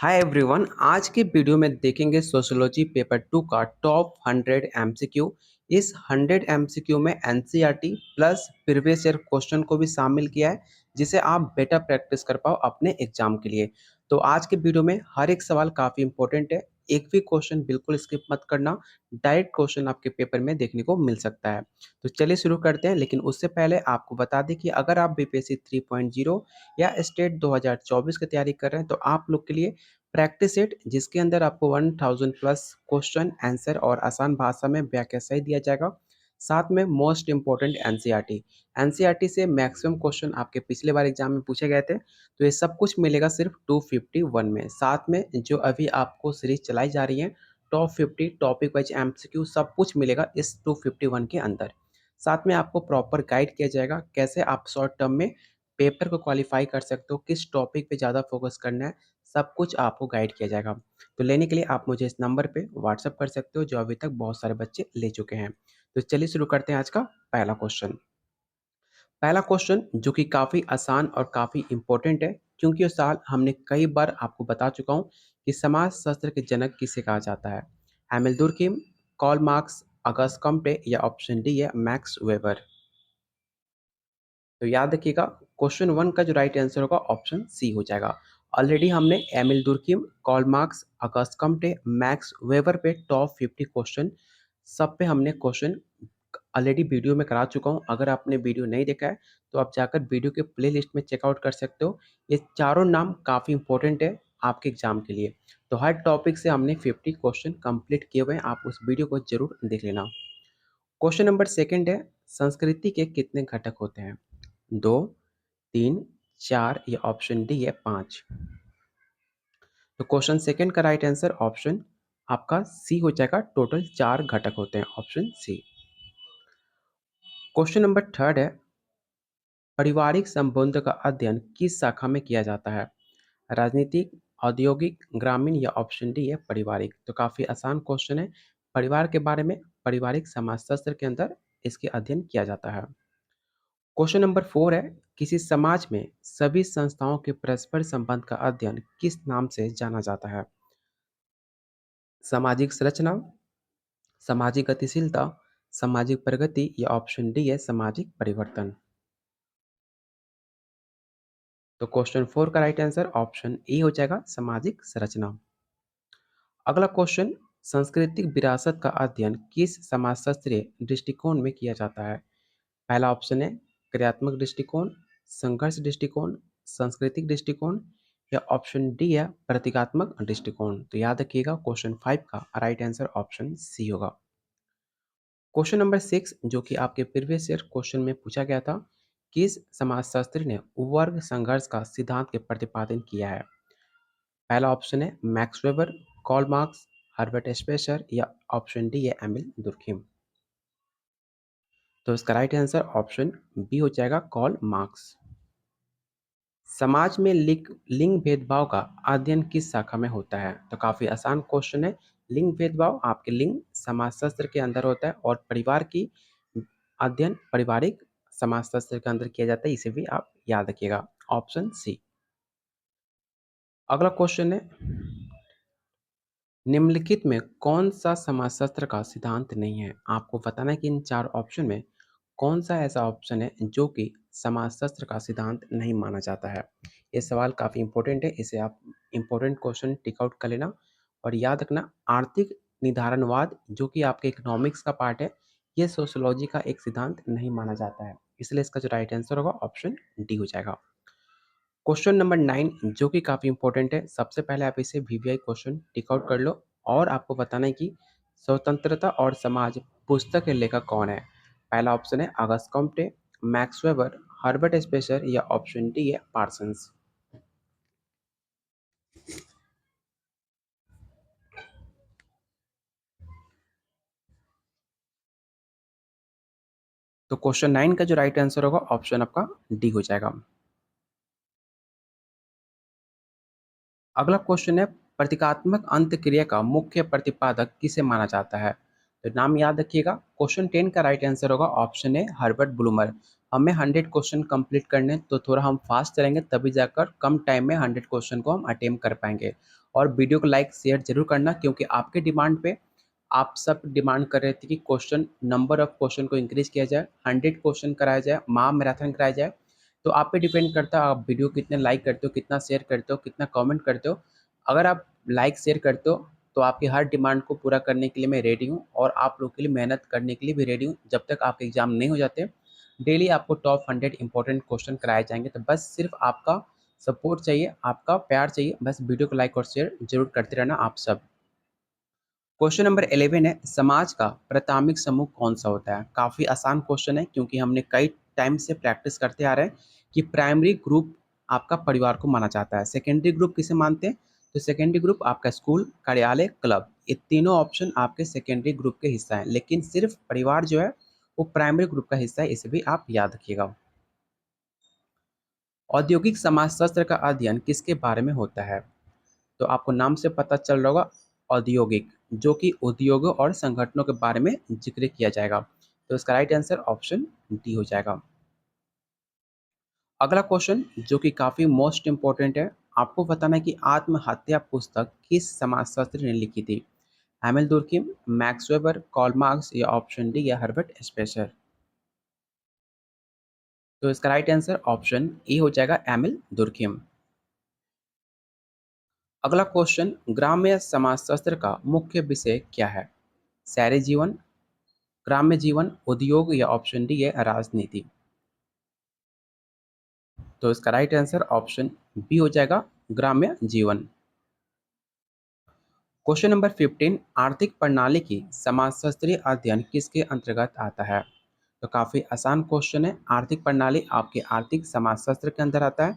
Hi everyone. आज के video में देखेंगे सोशियोलॉजी पेपर 2 का टॉप 100 एमसीक्यू। इस 100 एमसीक्यू में NCERT plus previous year question को भी शामिल किया है, जिसे आप बेटर प्रैक्टिस कर पाओ अपने एग्जाम के लिए। तो आज के वीडियो में हर एक सवाल काफ़ी इंपॉर्टेंट है, एक भी क्वेश्चन बिल्कुल स्किप मत करना। डायरेक्ट क्वेश्चन आपके पेपर में देखने को मिल सकता है। तो चलिए शुरू करते हैं, लेकिन उससे पहले आपको बता दें कि अगर आप बीपीएससी 3.0 या स्टेट 2024 की तैयारी कर रहे हैं तो आप लोग के लिए प्रैक्टिस सेट, जिसके अंदर आपको 1000 प्लस क्वेश्चन आंसर और आसान भाषा में व्याख्या सहित दिया जाएगा। साथ में मोस्ट इंपॉर्टेंट एनसीईआरटी से मैक्सिमम क्वेश्चन आपके पिछले बार एग्जाम में पूछे गए थे। तो ये सब कुछ मिलेगा सिर्फ 251 में। साथ में जो अभी आपको सीरीज चलाई जा रही है टॉप 50 टॉपिक वाइज एमसीक्यू, सब कुछ मिलेगा इस 251 के अंदर। साथ में आपको प्रॉपर गाइड किया जाएगा कैसे आप शॉर्ट टर्म में पेपर को क्वालिफाई कर सकते हो, किस टॉपिक पे ज़्यादा फोकस करना है, सब कुछ आपको गाइड किया जाएगा। तो लेने के लिए आप मुझे इस नंबर पे व्हाट्सअप कर सकते हो, जो अभी तक बहुत सारे बच्चे ले चुके हैं। तो चलिए शुरू करते हैं आज का पहला क्वेश्चन। पहला क्वेश्चन जो कि काफ़ी आसान और काफ़ी इंपॉर्टेंट है, क्योंकि उस साल हमने कई बार आपको बता चुका हूँ कि समाज शास्त्र के जनक किसे कहा जाता है। Emile Durkheim, Karl Marx, August Comte या ऑप्शन डी है मैक्स वेबर। तो याद रखिएगा, क्वेश्चन 1 का जो राइट आंसर होगा ऑप्शन सी हो जाएगा। ऑलरेडी हमने Emile Durkheim, Karl Marx, August Comte, Max Weber पे टॉप 50 क्वेश्चन, सब पे हमने क्वेश्चन ऑलरेडी वीडियो में करा चुका हूँ। अगर आपने वीडियो नहीं देखा है तो आप जाकर वीडियो के प्लेलिस्ट में चेकआउट कर सकते हो। ये चारों नाम काफ़ी इंपॉर्टेंट है आपके एग्जाम के लिए। तो हर टॉपिक से हमने 50 क्वेश्चन कंप्लीट किए हुए हैं, आप उस वीडियो को जरूर देख लेना। क्वेश्चन नंबर सेकंड है, संस्कृति के कितने घटक होते हैं? 2, 3, 4 या ऑप्शन डी है 5। तो क्वेश्चन सेकंड का राइट आंसर ऑप्शन आपका सी हो जाएगा, टोटल 4 घटक होते हैं, option C. Question number third है, पारिवारिक संबंध का अध्ययन किस शाखा में किया जाता है? राजनीतिक, औद्योगिक, ग्रामीण या ऑप्शन डी है पारिवारिक। तो काफ़ी आसान क्वेश्चन है, परिवार के बारे में पारिवारिक समाजशास्त्र के अंदर इसके अध्ययन किया जाता है। क्वेश्चन नंबर 4 है, किसी समाज में सभी संस्थाओं के परस्पर संबंध का अध्ययन किस नाम से जाना जाता है? सामाजिक संरचना, सामाजिक गतिशीलता, सामाजिक प्रगति या ऑप्शन डी है सामाजिक परिवर्तन। तो क्वेश्चन 4 का राइट आंसर ऑप्शन ए हो जाएगा, सामाजिक संरचना। अगला क्वेश्चन, सांस्कृतिक विरासत का अध्ययन किस समाजशास्त्रीय दृष्टिकोण में किया जाता है? पहला ऑप्शन है क्रियात्मक दृष्टिकोण, संघर्ष दृष्टिकोण, सांस्कृतिक दृष्टिकोण या ऑप्शन डी है प्रतीकात्मक दृष्टिकोण। तो याद रखिएगा, क्वेश्चन 5 का राइट आंसर ऑप्शन सी होगा। क्वेश्चन नंबर 6 जो कि आपके प्रीवियस ईयर क्वेश्चन में पूछा गया था, किस समाजशास्त्री ने वर्ग संघर्ष का सिद्धांत के प्रतिपादन किया है? पहला ऑप्शन है Max Weber, Karl Marx, Herbert Spencer या ऑप्शन डी है एमिल दुर्कheim। तो इसका राइट आंसर ऑप्शन बी हो जाएगा, कार्ल मार्क्स। समाज में लिंग भेदभाव का अध्ययन किस शाखा में होता है? तो काफ़ी आसान क्वेश्चन है। लिंग भेदभाव आपके लिंग समाजशास्त्र के अंदर होता है और परिवार की अध्ययन पारिवारिक समाजशास्त्र के अंदर किया जाता है, इसे भी आप याद रखिएगा, ऑप्शन सी। अगला क्वेश्चन है, निम्नलिखित में कौन सा समाजशास्त्र का सिद्धांत नहीं है? आपको बताना है कि इन 4 ऑप्शन में कौन सा ऐसा ऑप्शन है जो कि समाजशास्त्र का सिद्धांत नहीं माना जाता है। ये सवाल काफ़ी इंपॉर्टेंट है, इसे आप इंपॉर्टेंट क्वेश्चन टिक आउट कर लेना और याद रखना, आर्थिक निर्धारणवाद जो कि आपके इकोनॉमिक्स का पार्ट है, ये सोशियोलॉजी का एक सिद्धांत नहीं माना जाता है, इसलिए इसका जो राइट आंसर होगा ऑप्शन डी हो जाएगा। क्वेश्चन नंबर 9 जो कि काफ़ी इंपॉर्टेंट है, सबसे पहले आप इसे वीवीआई क्वेश्चन टिक आउट कर लो और आपको बताना है कि स्वतंत्रता और समाज पुस्तक के लेखक कौन है? पहला ऑप्शन है August Comte, max weber, Herbert Spencer या ऑप्शन डी है पार्सन्स। तो क्वेश्चन 9 का जो राइट आंसर होगा ऑप्शन आपका डी हो जाएगा। अगला क्वेश्चन है, प्रतीकात्मक अंतःक्रिया का मुख्य प्रतिपादक किसे माना जाता है? तो नाम याद रखिएगा, क्वेश्चन 10 का राइट आंसर होगा ऑप्शन ए हर्बर्ट ब्लूमर। हमें 100 क्वेश्चन कंप्लीट करने, तो थोड़ा हम फास्ट चलेंगे, तभी जाकर कम टाइम में 100 क्वेश्चन को हम अटेम्प्ट कर पाएंगे। और वीडियो को लाइक शेयर जरूर करना, क्योंकि आपके डिमांड पे आप सब डिमांड कर रहे थे कि क्वेश्चन नंबर ऑफ क्वेश्चन को इंक्रीज किया जाए, 100 क्वेश्चन कराया जाए, महामैराथन कराया जाए। तो आप पे डिपेंड करता है आप वीडियो कितने लाइक करते हो, कितना शेयर करते हो, कितना कमेंट करते हो। अगर आप लाइक शेयर करते हो तो आपकी हर डिमांड को पूरा करने के लिए मैं रेडी हूँ, और आप लोग के लिए मेहनत करने के लिए भी रेडी हूँ। जब तक आपके एग्जाम नहीं हो जाते, डेली आपको टॉप 100 इंपॉर्टेंट क्वेश्चन कराए जाएंगे। तो बस सिर्फ आपका सपोर्ट चाहिए, आपका प्यार चाहिए। बस वीडियो को लाइक और शेयर जरूर करते रहना आप सब। क्वेश्चन नंबर 11 है, समाज का प्राथमिक समूह कौन सा होता है। काफ़ी आसान क्वेश्चन है, क्योंकि हमने कई टाइम से प्रैक्टिस करते आ रहे हैं कि प्राइमरी ग्रुप आपका परिवार को माना जाता है। सेकेंडरी ग्रुप किसे मानते हैं, तो सेकेंडरी ग्रुप आपका स्कूल, कार्यालय, क्लब, ये तीनों ऑप्शन आपके सेकेंडरी ग्रुप के हिस्सा है। लेकिन सिर्फ परिवार जो है वो प्राइमरी ग्रुप का हिस्सा है, इसे भी आप याद रखिएगा। औद्योगिक समाजशास्त्र का अध्ययन किसके बारे में होता है, तो आपको नाम से पता चल रहा होगा औद्योगिक, जो कि उद्योगों और संगठनों के बारे में जिक्र किया जाएगा। तो इसका राइट आंसर ऑप्शन डी हो जाएगा। अगला क्वेश्चन जो कि काफी मोस्ट इंपॉर्टेंट है, आपको बताना है कि आत्महत्या पुस्तक किस समाजशास्त्री ने लिखी थी। Emile Durkheim, Max Weber, Karl Marx, या ऑप्शन डी या हर्बर्ट स्पेंसर। तो इसका राइट आंसर ऑप्शन ए हो जाएगा, एमिल दुर्किम। अगला क्वेश्चन, ग्राम्य समाजशास्त्र का मुख्य विषय क्या है। शहरी जीवन, ग्राम्य जीवन, उद्योग, या ऑप्शन डी है राजनीति। तो इसका राइट आंसर ऑप्शन बी हो जाएगा, ग्राम्य जीवन। क्वेश्चन नंबर 15, आर्थिक प्रणाली की समाजशास्त्रीय अध्ययन किसके अंतर्गत आता है। तो काफी आसान क्वेश्चन है। आर्थिक प्रणाली आपके आर्थिक समाजशास्त्र के अंदर आता है।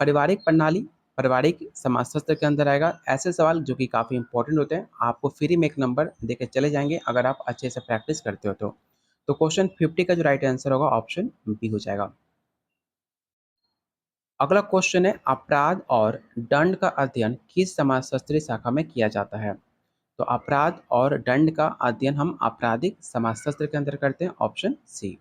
पारिवारिक प्रणाली पारिवारिक समाजशास्त्र के अंदर आएगा। ऐसे सवाल जो कि काफी इंपॉर्टेंट होते हैं, आपको फ्री में एक नंबर देके चले जाएंगे अगर आप अच्छे से प्रैक्टिस करते हो तो क्वेश्चन 50 का जो राइट आंसर होगा ऑप्शन बी हो जाएगा। अगला क्वेश्चन है, अपराध और दंड का अध्ययन किस समाजशास्त्रीय शाखा में किया जाता है। तो अपराध और दंड का अध्ययन हम आपराधिक समाजशास्त्र के अंदर करते हैं, ऑप्शन सी।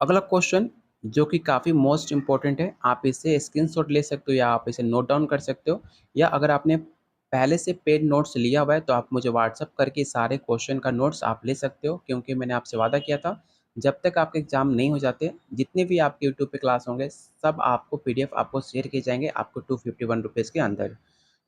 अगला क्वेश्चन जो कि काफी मोस्ट इंपॉर्टेंट है, आप इसे स्क्रीनशॉट ले सकते हो या आप इसे नोट डाउन कर सकते हो, या अगर आपने पहले से पेड नोट्स लिया हुआ है तो आप मुझे व्हाट्सअप करके सारे क्वेश्चन का नोट्स आप ले सकते हो, क्योंकि मैंने आपसे वादा किया था जब तक आपके एग्जाम नहीं हो जाते, जितने भी आपके यूट्यूब पे क्लास होंगे सब आपको पीडीएफ आपको शेयर किए जाएंगे आपको 251 रुपीज़ के अंदर।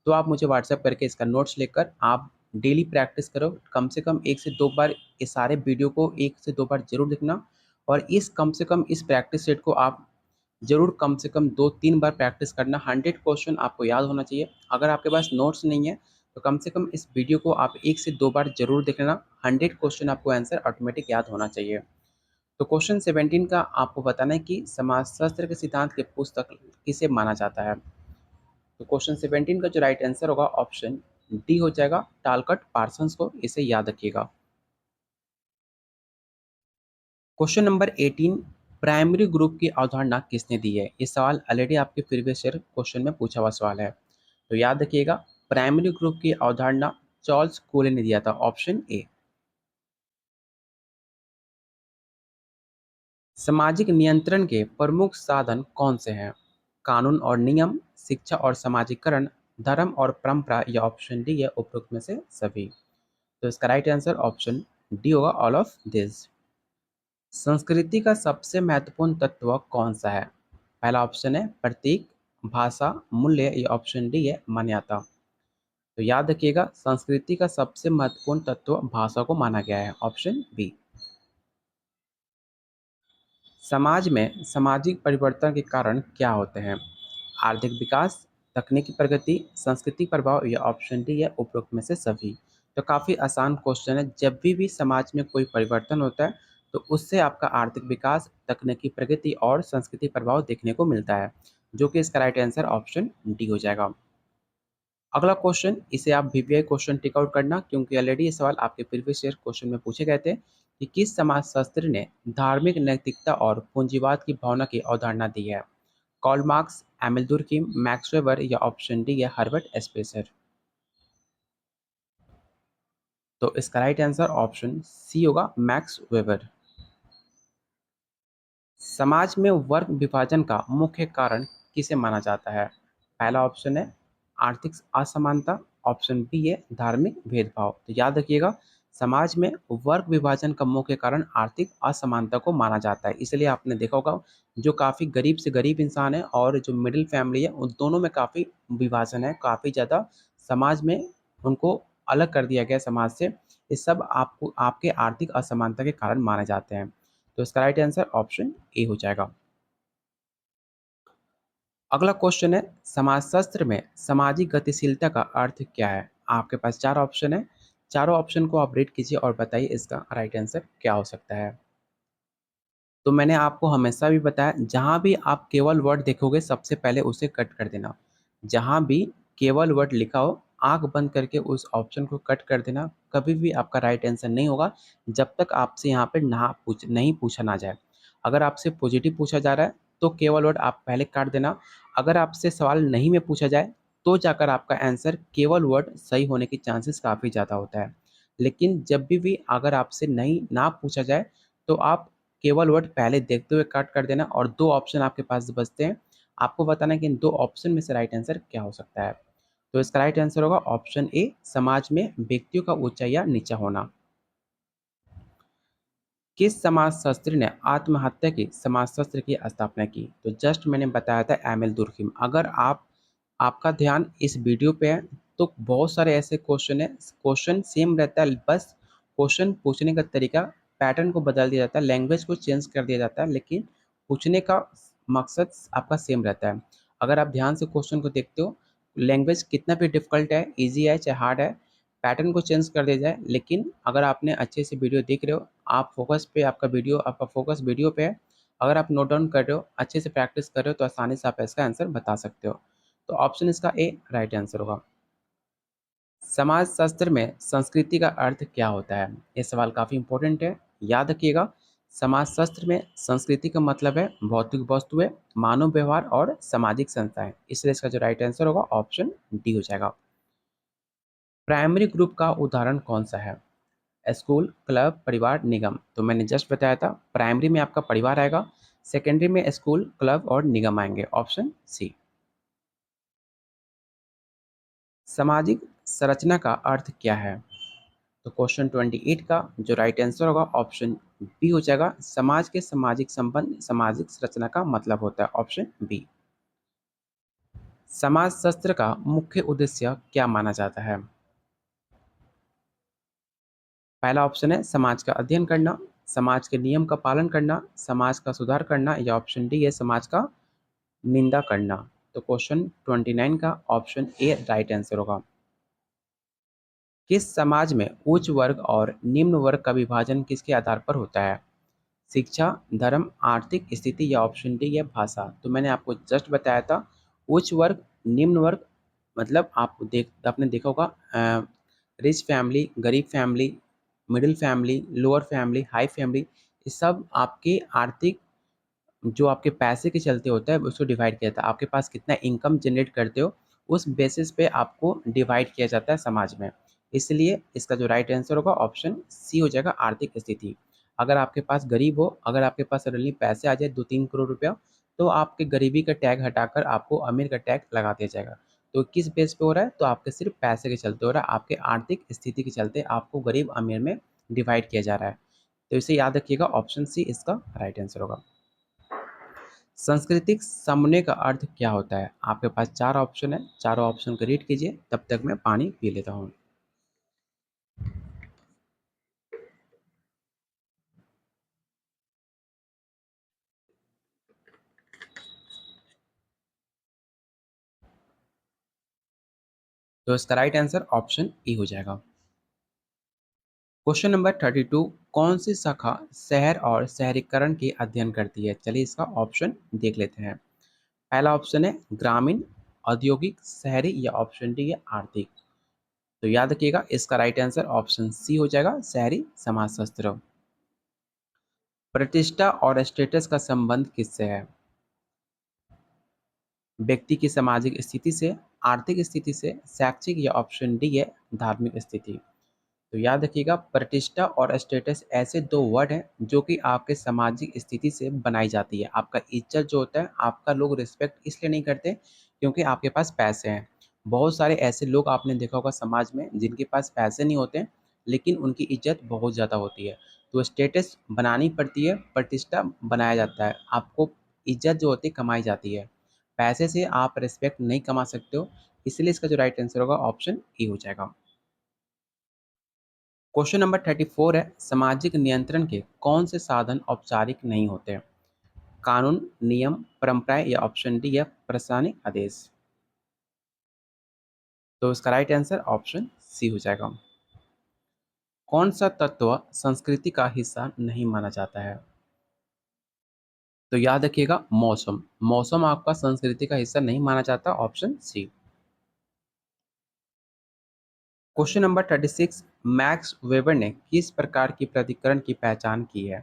तो आप मुझे व्हाट्सएप करके इसका नोट्स लेकर आप डेली प्रैक्टिस करो, कम से कम 1 से 2 बार ये सारे वीडियो को 1 से 2 बार ज़रूर देखना, और इस कम से कम इस प्रैक्टिस सेट को आप ज़रूर कम से कम 2-3 बार प्रैक्टिस करना। 100 क्वेश्चन आपको याद होना चाहिए। अगर आपके पास नोट्स नहीं है तो कम से कम इस वीडियो को आप 1 से 2 बार ज़रूर देख लेना। 100 क्वेश्चन आपको आंसर ऑटोमेटिक याद होना चाहिए। तो क्वेश्चन 17 का आपको बताना है कि समाजशास्त्र के सिद्धांत की पुस्तक किसे माना जाता है। तो क्वेश्चन 17 का जो राइट आंसर होगा ऑप्शन डी हो जाएगा, टालकट पार्सन्स को, इसे याद रखिएगा। क्वेश्चन नंबर 18, प्राइमरी ग्रुप की अवधारणा किसने दी है। ये सवाल ऑलरेडी आपके प्रीवियस ईयर क्वेश्चन में पूछा हुआ सवाल है, तो याद रखिएगा प्राइमरी ग्रुप की अवधारणा चार्ल्स कोले ने दिया था, ऑप्शन ए। सामाजिक नियंत्रण के प्रमुख साधन कौन से हैं। कानून और नियम, शिक्षा और समाजीकरण, धर्म और परंपरा, या ऑप्शन डी है उपरोक्त में से सभी। तो इसका राइट आंसर ऑप्शन डी होगा, ऑल ऑफ दिस। संस्कृति का सबसे महत्वपूर्ण तत्व कौन सा है। पहला ऑप्शन है प्रतीक, भाषा, मूल्य, या ऑप्शन डी है मान्यता। तो याद रखिएगा संस्कृति का सबसे महत्वपूर्ण तत्व भाषा को माना गया है, ऑप्शन बी। समाज में सामाजिक परिवर्तन के कारण क्या होते हैं। आर्थिक विकास, तकनीकी प्रगति, सांस्कृतिक प्रभाव, या ऑप्शन डी है उपरोक्त में से सभी। तो काफ़ी आसान क्वेश्चन है। जब भी समाज में कोई परिवर्तन होता है तो उससे आपका आर्थिक विकास, तकनीकी प्रगति और सांस्कृतिक प्रभाव देखने को मिलता है, जो कि इसका राइट आंसर ऑप्शन डी हो जाएगा। अगला क्वेश्चन, इसे आप वीवीआई क्वेश्चन टिक आउट करना, क्योंकि ऑलरेडी ये सवाल आपके प्रीवियस ईयर क्वेश्चन में पूछे गए थे कि किस समाजशास्त्री ने धार्मिक नैतिकता और पूंजीवाद की भावना की अवधारणा दी है। Karl Marx, Emile Durkheim, Max Weber, या ऑप्शन डी या हर्बर्ट स्पेंसर। तो इसका राइट आंसर ऑप्शन सी होगा, मैक्स वेबर। समाज में वर्ग विभाजन का मुख्य कारण किसे माना जाता है। पहला ऑप्शन है आर्थिक असमानता, ऑप्शन बी है धार्मिक भेदभाव। तो याद रखिएगा, समाज में वर्ग विभाजन का मुख्य कारण आर्थिक असमानता को माना जाता है। इसलिए आपने देखा होगा, जो काफ़ी गरीब से गरीब इंसान है और जो मिडिल फैमिली है, उन दोनों में काफ़ी विभाजन है, काफ़ी ज़्यादा समाज में उनको अलग कर दिया गया समाज से। ये सब आपको आपके आर्थिक असमानता के कारण माने जाते हैं। तो इसका राइट आंसर ऑप्शन ए हो जाएगा। अगला क्वेश्चन है, समाजशास्त्र में सामाजिक गतिशीलता का अर्थ क्या है? आपके पास चार ऑप्शन है, चारों ऑप्शन को आप रीड कीजिए और बताइए इसका राइट आंसर क्या हो सकता है। तो मैंने आपको हमेशा भी बताया, जहाँ भी आप केवल वर्ड देखोगे सबसे पहले उसे कट कर देना। जहाँ भी केवल वर्ड लिखा हो, आंख बंद करके उस ऑप्शन को कट कर देना। कभी भी आपका राइट आंसर नहीं होगा जब तक आपसे यहाँ पे नहीं पूछा ना जाए। अगर आपसे पॉजिटिव पूछा जा रहा है तो केवल वर्ड आप पहले काट देना। अगर आपसे सवाल नहीं में पूछा जाए तो जाकर आपका आंसर केवल वर्ड सही होने की चांसेस काफ़ी ज़्यादा होता है। लेकिन जब भी अगर आपसे नहीं ना पूछा जाए तो आप केवल वर्ड पहले देखते हुए कट कर देना और दो ऑप्शन आपके पास बचते हैं। आपको बताना है कि इन दो ऑप्शन में से राइट आंसर क्या हो सकता है। तो इसका राइट आंसर होगा ऑप्शन ए, समाज में व्यक्तियों का ऊंचा या नीचा होना। किस समाजशास्त्री ने आत्महत्या की समाजशास्त्र की स्थापना की? तो जस्ट मैंने बताया था एमिल दुर्कheim। अगर आपका ध्यान इस वीडियो पे है तो बहुत सारे ऐसे क्वेश्चन है, क्वेश्चन सेम रहता है, बस क्वेश्चन पूछने का तरीका, पैटर्न को बदल दिया जाता है, लैंग्वेज को चेंज कर दिया जाता है, लेकिन पूछने का मकसद आपका सेम रहता है। अगर आप ध्यान से क्वेश्चन को देखते हो, लैंग्वेज कितना भी डिफिकल्ट है, ईजी है चाहे हार्ड है, पैटर्न को चेंज कर दिया जाए, लेकिन अगर आपने अच्छे से वीडियो देख रहे हो, आप फोकस पे, आपका फोकस वीडियो पे है, अगर आप नोट डाउन कर रहे हो, अच्छे से प्रैक्टिस कर रहे हो, तो आसानी से आप इसका आंसर बता सकते हो। तो ऑप्शन इसका ए राइट आंसर होगा। समाजशास्त्र में संस्कृति का अर्थ क्या होता है? ये सवाल काफ़ी इंपॉर्टेंट है, याद रखिएगा। समाजशास्त्र में संस्कृति का मतलब है भौतिक वस्तुएं, मानव व्यवहार और सामाजिक संस्थाएं। इसलिए इसका जो राइट आंसर होगा ऑप्शन डी हो जाएगा। प्राइमरी ग्रुप का उदाहरण कौन सा है? स्कूल, क्लब, परिवार, निगम। तो मैंने जस्ट बताया था, प्राइमरी में आपका परिवार आएगा, सेकेंडरी में स्कूल, क्लब और निगम आएंगे, ऑप्शन सी। सामाजिक संरचना का अर्थ क्या है? तो क्वेश्चन 28 का जो राइट आंसर होगा ऑप्शन बी हो जाएगा। समाज के सामाजिक संबंध सामाजिक संरचना का मतलब होता है, ऑप्शन बी। समाजशास्त्र का मुख्य उद्देश्य क्या माना जाता है? पहला ऑप्शन है समाज का अध्ययन करना, समाज के नियम का पालन करना, समाज का सुधार करना, या ऑप्शन डी है समाज का निंदा करना। तो क्वेश्चन 29 का ऑप्शन ए राइट आंसर होगा। किस समाज में उच्च वर्ग और निम्न वर्ग का विभाजन किसके आधार पर होता है? शिक्षा, धर्म, आर्थिक स्थिति, या ऑप्शन डी है भाषा। तो मैंने आपको जस्ट बताया था, उच्च वर्ग, निम्न वर्ग, मतलब आपने देखा होगा रिच फैमिली, गरीब family, middle family, lower family, high family, ये सब आपके आर्थिक, जो आपके पैसे के चलते होता है उसको डिवाइड किया जाता है। आपके पास कितना इनकम जनरेट करते हो उस बेसिस पे आपको डिवाइड किया जाता है समाज में। इसलिए इसका जो राइट आंसर होगा ऑप्शन सी हो जाएगा, आर्थिक स्थिति। अगर आपके पास गरीब हो, अगर आपके पास सडनली पैसे आ जाए 2-3 करोड़ रुपया, तो आपके गरीबी का टैग हटाकर आपको अमीर का टैग लगा दिया जाएगा। तो किस बेस पे हो रहा है? तो आपके सिर्फ पैसे के चलते हो रहा है, आपके आर्थिक स्थिति के चलते आपको गरीब अमीर में डिवाइड किया जा रहा है। तो इसे याद रखिएगा, ऑप्शन सी इसका राइट आंसर होगा। सांस्कृतिक समन्वय का अर्थ क्या होता है? आपके पास चार ऑप्शन है, चारों ऑप्शन को रीड कीजिए, तब तक मैं पानी पी लेता हूँ। तो इसका राइट आंसर ऑप्शन ई हो जाएगा। क्वेश्चन नंबर 32, कौन सी शाखा शहर और शहरीकरण के अध्ययन करती है? चलिए इसका ऑप्शन देख लेते हैं। पहला ऑप्शन है ग्रामीण, औद्योगिक, शहरी, या ऑप्शन डी है आर्थिक। तो याद रखिएगा, इसका राइट आंसर ऑप्शन सी हो जाएगा, शहरी समाजशास्त्र। प्रतिष्ठा और स्टेटस का संबंध किससे है? व्यक्ति की सामाजिक स्थिति से, आर्थिक स्थिति से, शैक्षिक, या ऑप्शन डी है धार्मिक स्थिति। तो तो याद रखिएगा, प्रतिष्ठा और स्टेटस ऐसे दो वर्ड हैं जो कि आपके सामाजिक स्थिति से बनाई जाती है। आपका इज्जत जो होता है, आपका लोग रिस्पेक्ट इसलिए नहीं करते क्योंकि आपके पास पैसे हैं। बहुत सारे ऐसे लोग आपने देखा होगा समाज में जिनके पास पैसे नहीं होते हैं, लेकिन उनकी इज्जत बहुत ज़्यादा होती है। तो स्टेटस बनानी पड़ती है, प्रतिष्ठा बनाया जाता है, आपको इज्जत जो होती है कमाई जाती है। पैसे से आप रिस्पेक्ट नहीं कमा सकते हो, इसलिए इसका जो राइट आंसर होगा ऑप्शन ए हो जाएगा। क्वेश्चन नंबर 34 है, सामाजिक नियंत्रण के कौन से साधन औपचारिक नहीं होते? कानून, नियम, परंपराएं या ऑप्शन डी है प्रशासनिक आदेश। तो इसका राइट आंसर ऑप्शन सी हो जाएगा। कौन सा तत्व संस्कृति का हिस्सा नहीं माना जाता है? तो याद रखिएगा, मौसम। मौसम आपका संस्कृति का हिस्सा नहीं माना जाता, option C. Question number 36, Max Weber ने किस प्रकार की प्रतिकरण की पहचान की है?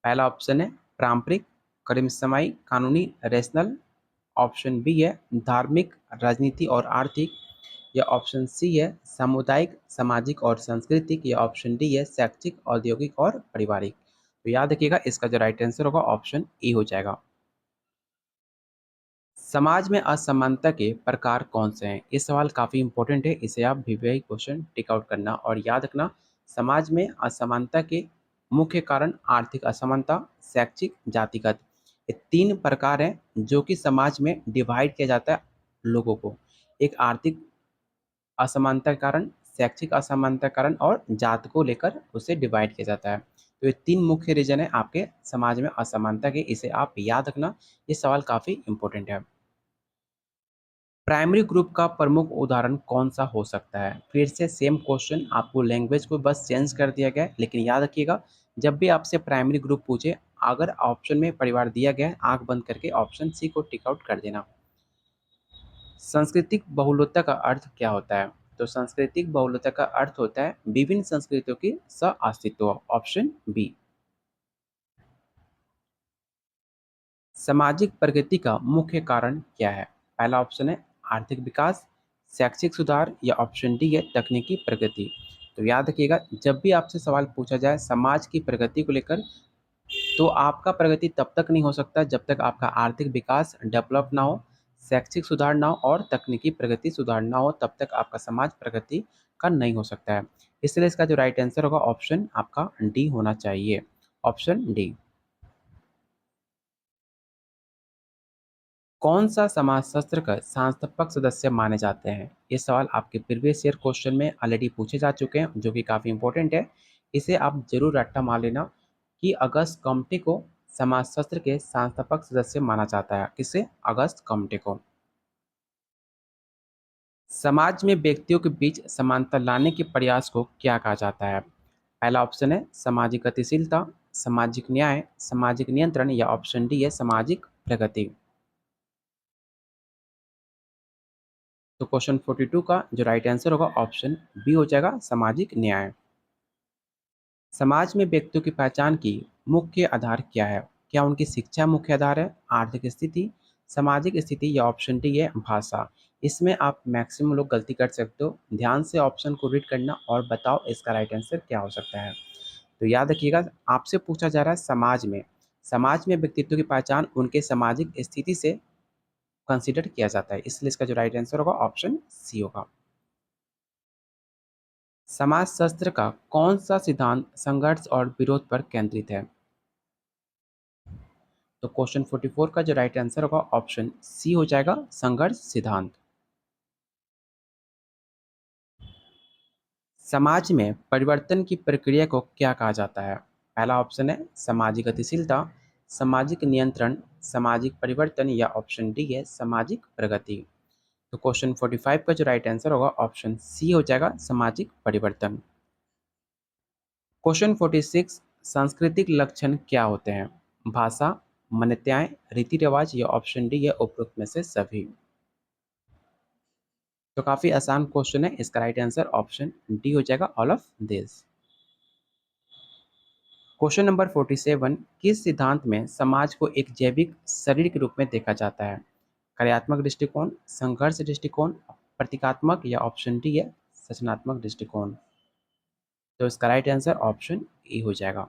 पहला ऑप्शन है पारंपरिक, क्रमशःई, कानूनी, रेशनल। ऑप्शन बी है धार्मिक, राजनीति और आर्थिक। या ऑप्शन सी है सामुदायिक, सामाजिक और सांस्कृतिक। या ऑप्शन डी है शैक्षिक, औद्योगिक और पारिवारिक। तो याद रखिएगा, इसका जो राइट आंसर होगा ऑप्शन ए हो जाएगा। समाज में असमानता के प्रकार कौन से हैं? ये सवाल काफ़ी इंपॉर्टेंट है, इसे आप वीवीआई क्वेश्चन टिक आउट करना और याद रखना। समाज में असमानता के मुख्य कारण आर्थिक असमानता, शैक्षिक, जातिगत, ये तीन प्रकार हैं जो कि समाज में डिवाइड किया जाता है लोगों को। एक आर्थिक असमानता के कारण, शैक्षिक असमानता के कारण और जात को लेकर उसे डिवाइड किया जाता है। तो ये तीन मुख्य रीजन है आपके समाज में असमानता के, इसे आप याद रखना। ये सवाल काफ़ी इंपॉर्टेंट है। प्राइमरी ग्रुप का प्रमुख उदाहरण कौन सा हो सकता है? फिर से सेम क्वेश्चन, आपको लैंग्वेज को बस चेंज कर दिया गया है, लेकिन याद रखिएगा, जब भी आपसे प्राइमरी ग्रुप पूछे, अगर ऑप्शन में परिवार दिया गया है, आंख बंद करके ऑप्शन सी को टिक आउट कर देना। सांस्कृतिक बहुलता का अर्थ क्या होता है? तो सांस्कृतिक बहुलता का अर्थ होता है विभिन्न संस्कृतियों की सह अस्तित्व, ऑप्शन बी। सामाजिक प्रगति का मुख्य कारण क्या है? पहला ऑप्शन है आर्थिक विकास, शैक्षिक सुधार। या ऑप्शन डी है तकनीकी प्रगति। तो याद रखिएगा, जब भी आपसे सवाल पूछा जाए समाज की प्रगति को लेकर, तो आपका प्रगति तब तक नहीं हो सकता जब तक आपका आर्थिक विकास डेवलप ना हो, शैक्षिक सुधार ना हो और तकनीकी प्रगति सुधार ना हो, तब तक आपका समाज प्रगति का नहीं हो सकता है। इसलिए इसका जो राइट आंसर होगा ऑप्शन आपका डी होना चाहिए, ऑप्शन डी। कौन सा समाजशास्त्र का संस्थापक सदस्य माने जाते हैं? ये सवाल आपके प्रीवियस ईयर क्वेश्चन में ऑलरेडी पूछे जा चुके हैं, जो कि काफ़ी इंपॉर्टेंट है। इसे आप जरूर रट्टा मार लेना कि अगस्त कम्टे को समाजशास्त्र के संस्थापक सदस्य माना जाता है। किसे? अगस्त कम्टे को। समाज में व्यक्तियों के बीच समानता लाने के प्रयास को क्या कहा जाता है? पहला ऑप्शन है सामाजिक गतिशीलता, सामाजिक न्याय, सामाजिक नियंत्रण। या ऑप्शन डी है सामाजिक प्रगति। तो क्वेश्चन 42 का जो राइट आंसर होगा ऑप्शन बी हो जाएगा, सामाजिक न्याय। समाज में व्यक्तियों की पहचान की मुख्य आधार क्या है? क्या उनकी शिक्षा मुख्य आधार है, आर्थिक स्थिति, सामाजिक स्थिति। या ऑप्शन डी है भाषा। इसमें आप मैक्सिमम लोग गलती कर सकते हो, ध्यान से ऑप्शन को रीड करना और बताओ इसका राइट आंसर क्या हो सकता है। तो याद रखिएगा, आपसे पूछा जा रहा है समाज में व्यक्तित्व की पहचान उनके सामाजिक स्थिति से कंसिडर किया जाता है, इसलिए इसका जो राइट आंसर होगा ऑप्शन सी होगा। समाजशास्त्र का कौन सा सिद्धांत संघर्ष और विरोध पर केंद्रित है? तो क्वेश्चन 44 का जो राइट आंसर होगा ऑप्शन सी हो जाएगा, संघर्ष सिद्धांत। समाज में परिवर्तन की प्रक्रिया को क्या कहा जाता है? पहला ऑप्शन है सामाजिक गतिशीलता, सामाजिक नियंत्रण, सामाजिक परिवर्तन। या ऑप्शन डी है सामाजिक प्रगति। तो क्वेश्चन 45 का जो राइट आंसर होगा ऑप्शन सी हो जाएगा, सामाजिक परिवर्तन। क्वेश्चन 46, सांस्कृतिक लक्षण क्या होते हैं? भाषा, मान्यताएं, रीति रिवाज। या ऑप्शन डी है उपरोक्त में से सभी। तो काफी आसान क्वेश्चन है, इसका राइट आंसर ऑप्शन डी हो जाएगा, all of this. Question number 47, किस सिद्धांत में समाज को एक जैविक शरीर के रूप में देखा जाता है? कार्यात्मक दृष्टिकोण, संघर्ष दृष्टिकोण, प्रतीकात्मक। या ऑप्शन डी है सचनात्मक दृष्टिकोण। तो इसका राइट आंसर ऑप्शन ए हो जाएगा।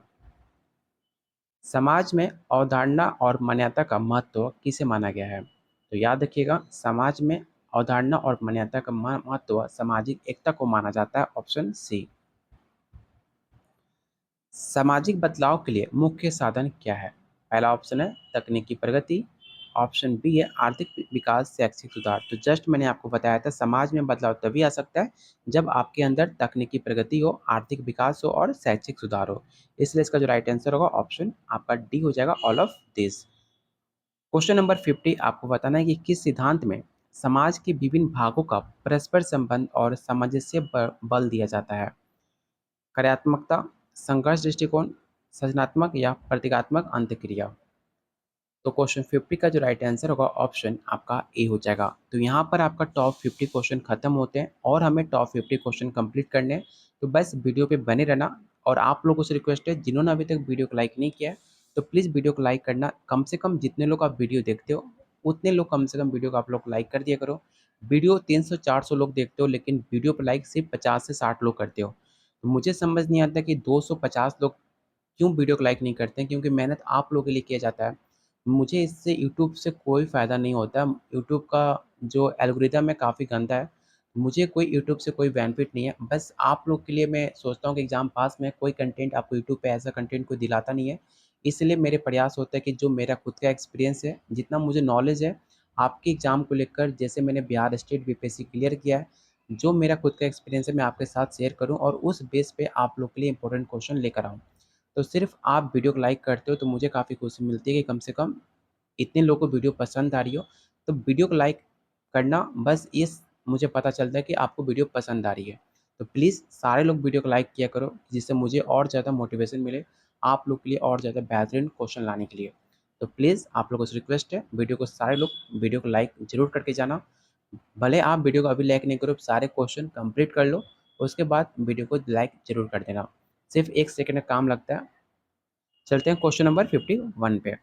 समाज में अवधारणा और मान्यता का महत्व किसे माना गया है? तो याद रखिएगा, समाज में अवधारणा और मान्यता का महत्व सामाजिक एकता को माना जाता है। Option C. सामाजिक बदलाव के लिए मुख्य साधन क्या है? पहला ऑप्शन है तकनीकी प्रगति, ऑप्शन बी है आर्थिक विकास, शैक्षिक सुधार। तो जस्ट मैंने आपको बताया था समाज में बदलाव तभी आ सकता है जब आपके अंदर तकनीकी प्रगति हो, आर्थिक विकास हो और शैक्षिक सुधार हो। इसलिए इसका जो राइट आंसर होगा ऑप्शन आपका डी हो जाएगा, all of this. Question number 50 आपको बताना है कि किस सिद्धांत में समाज के विभिन्न भागों का परस्पर संबंध और सामंजस्य पर बल दिया जाता है? कार्यात्मकता, संघर्ष दृष्टिकोण, सृजनात्मक या प्रतीकात्मक अंतःक्रिया। तो क्वेश्चन 50 का जो राइट आंसर होगा ऑप्शन आपका ए हो जाएगा। तो यहाँ पर आपका टॉप 50 क्वेश्चन खत्म होते हैं और हमें टॉप 50 क्वेश्चन कंप्लीट करने हैं। तो बस वीडियो पे बने रहना। और आप लोगों से रिक्वेस्ट है, जिन्होंने अभी तक वीडियो को लाइक नहीं किया है तो प्लीज़ वीडियो को लाइक करना। कम से कम जितने लोग आप वीडियो देखते हो उतने लोग कम से कम वीडियो को आप लोग लाइक कर दिया करो। वीडियो 300-400 लोग देखते हो लेकिन वीडियो पर लाइक सिर्फ 50 से 60 लोग करते हो। तो मुझे समझ नहीं आता कि 250 लोग क्यों वीडियो को लाइक नहीं करते हैं, क्योंकि मेहनत आप लोगों के लिए किया जाता है। मुझे इससे यूट्यूब से कोई फ़ायदा नहीं होता। यूट्यूब का जो एल्गोरिदम है काफ़ी गंदा है। मुझे कोई यूट्यूब से कोई बेनिफिट नहीं है। बस आप लोग के लिए मैं सोचता हूँ कि एग्ज़ाम पास में कोई कंटेंट आपको यूट्यूब पे ऐसा कंटेंट कोई दिलाता नहीं है। इसलिए मेरे प्रयास होता है कि जो मेरा खुद का एक्सपीरियंस है, जितना मुझे नॉलेज है आपके एग्ज़ाम को लेकर, जैसे मैंने बिहार स्टेट बीपीएससी क्लियर किया है, जो मेरा खुद का एक्सपीरियंस है मैं आपके साथ शेयर करूँ और उस बेस पे आप लोग के लिए इंपॉर्टेंट क्वेश्चन लेकर आऊँ। तो सिर्फ़ आप वीडियो को लाइक करते हो तो मुझे काफ़ी खुशी मिलती है कि कम से कम इतने लोगों को वीडियो पसंद आ रही हो। तो वीडियो को लाइक करना, बस इस मुझे पता चलता है कि आपको वीडियो पसंद आ रही है। तो प्लीज़ सारे लोग वीडियो को लाइक किया करो जिससे मुझे और ज़्यादा मोटिवेशन मिले आप लोग के लिए और ज़्यादा बेहतरीन क्वेश्चन लाने के लिए। तो प्लीज़ आप लोगों से रिक्वेस्ट है, वीडियो को सारे लोग वीडियो को लाइक ज़रूर करके जाना। भले आप वीडियो को अभी लाइक नहीं करो, सारे क्वेश्चन कंप्लीट कर लो, उसके बाद वीडियो को लाइक ज़रूर कर देना। सिर्फ़ 1 सेकंड का काम लगता है। चलते हैं क्वेश्चन नंबर 51 पे।